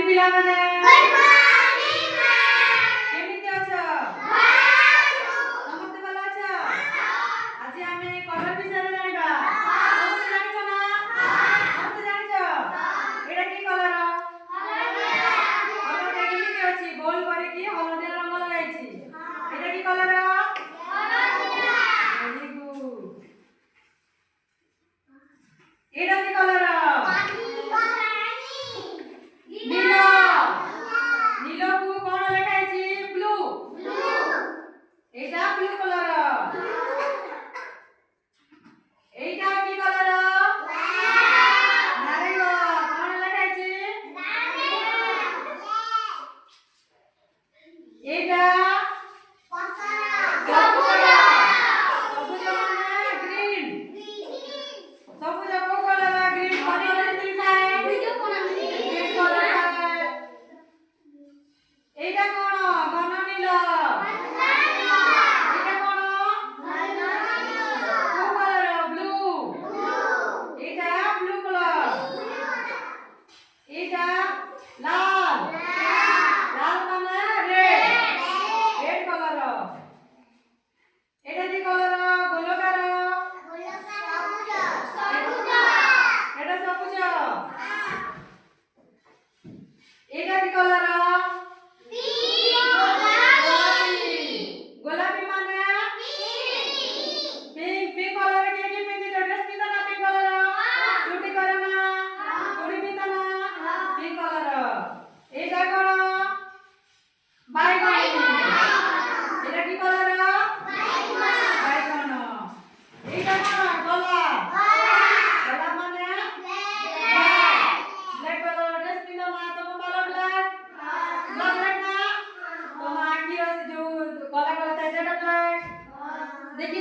morning पिलाମାନେ good morning ma'am केमिति अछ समस्त ଭଲ ଅଛ ଆଜି ଆମେ କଲର ବିଷୟରେ ଜାଣିବା ସମସ୍ତେ ଜାଣିଛ ନା ସମସ୍ତେ ଜାଣିଛ ଏଟା କି କଲର କଲରଟା କେମିତି ଅଛି ଗୋଲ କରିକି ହଳଦିଆ ରଙ୍ଗ ଲଗାଇଛି ଏଟା କି କଲର ଭେରି ଗୁଡ ଏଟା କି କଲର नील नील को कोन लिखाई छी ब्लू एटा ब्लू कलर एटा की कलर नारंग कोन लिखाई छी एटा सबुज सबुज माने ग्रीन सबुज को कलर ग्रीन कलर लिखा है ग्रीन कलर एटा कोन घन नील एटा कोन को कलर ब्लू एटा ब्लू कलर एटा लाल लाल माने रेड रेड कलर एटा की कलर गोलकार एटा सबुज एटा की कलर गोलापी माने पिंक पिंक कलर के पिंक ड्रेस पिता ना पिंक कलर चुटी करना चुड़ी पिता ना पिंक कलर एटा कोन बाइगन एटा की कलर बाइगन एटा कोन कला कला माने ब्लैक कलर ड्रेस पिता ना तो बाल ब्लैक ब्लैक ना तो आखिर से जो कला कला था सेटा ब्लैक देखी